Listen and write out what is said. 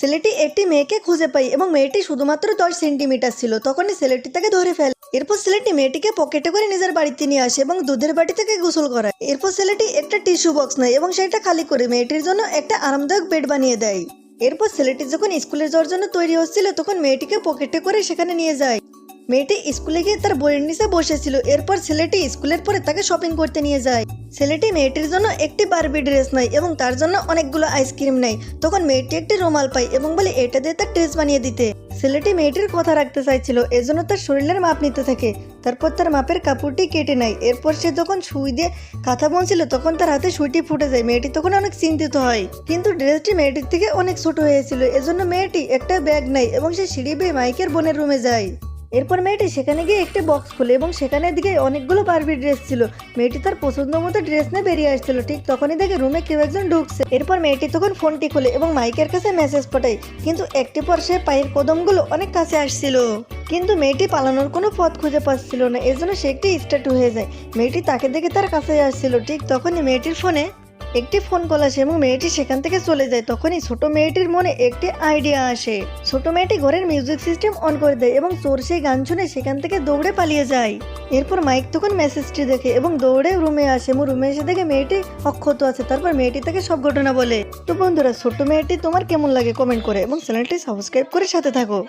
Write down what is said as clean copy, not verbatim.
ছেলেটি একটি মেয়েকে খুঁজে পায় এবং মেয়েটি শুধুমাত্র 10 সেন্টিমিটার ছিল। তখনই ছেলেটি তাকে ধরে ফেলে। এরপর ছেলেটি মেয়েটিকে পকেটে করে নিজের বাড়িতে নিয়ে আসে এবং দুধের বাটি থেকে গোসল করায়। এরপর ছেলেটি একটা টিস্যু বক্স নেয় এবং সেটা খালি করে মেয়েটির জন্য একটা আরামদায়ক বেড বানিয়ে দেয়। এরপর ছেলেটি যখন স্কুলে যাওয়ার জন্য তৈরি হচ্ছিল তখন মেয়েটিকে পকেটে করে সেখানে নিয়ে যায়। মেয়েটি স্কুলে গিয়ে তার বইয়ের নিচে বসেছিল। এরপর ছেলেটি স্কুলের পরে তাকে শপিং করতে নিয়ে যায়। ছেলেটি মেয়েটির জন্য একটি বারবি ড্রেস নেয় এবং তার জন্য অনেকগুলো আইসক্রিম নেয়। তখন মেয়েটি একটি রুমাল পায় এবং বলে এটা দিয়ে তার ড্রেস বানিয়ে দিতে। ছেলেটি মেয়েটির কথা রাখতে চাইছিল, এজন্য তার শরীরের মাপ নিতে থাকে। তারপর তার মাপের কাপড়টি কেটে নেয়। এরপর সে যখন সুই দিয়ে কাঁথা বুনছিল তখন তার হাতে সুইটি ফুটে যায়। মেয়েটি তখন অনেক চিন্তিত হয়, কিন্তু ড্রেসটি মেয়েটির থেকে অনেক ছোট হয়েছিল। এজন্য মেয়েটি একটা ব্যাগ নেয় এবং সে সিঁড়ি বেয়ে মাইকের বোনের রুমে যায়। এরপর মেয়েটি সেখানে গিয়ে একটি বক্স খুলে এবং সেখানে দিকে অনেকগুলো বারবি ড্রেস ছিল। মেয়েটি তার পছন্দ মতো ড্রেস নিয়ে বেরিয়ে আসছিল। ঠিক তখনই দেখে রুমে কেউ একজন ঢুকছে। এরপর মেয়েটি তখন ফোনটি খুলে এবং মাইকের কাছে মেসেজ পাঠায়, কিন্তু একটি পর সে পায়ের কদমগুলো অনেক কাছে আসছিল। কিন্তু মেয়েটি পালানোর কোনো পথ খুঁজে পাচ্ছিল না, এজন্য সে একটি স্টার্ট হয়ে যায়। মেয়েটি তাকে দেখে তার কাছে আসছিল। ঠিক তখনই মেয়েটির ফোনে একটি ফোন কল আসে এবং মেয়েটি সেখান থেকে চলে যায়। তখনই ছোট মেয়েটির মনে একটি আইডিয়া আসে। ছোট মেয়েটি ঘরের মিউজিক সিস্টেম অন করে দেয় এবং চোর সেই গান শুনে সেখান থেকে দৌড়ে পালিয়ে যায়। এরপর মাইক তখন মেসেজটি দেখে এবং দৌড়ে রুমে আসে এবং রুমে এসে দেখে মেয়েটি অক্ষত আছে। তারপর মেয়েটি তাকে সব ঘটনা বলে। তো বন্ধুরা, ছোট মেয়েটি তোমার কেমন লাগে কমেন্ট করে এবং চ্যানেলটি সাবস্ক্রাইব করে সাথে থাকো।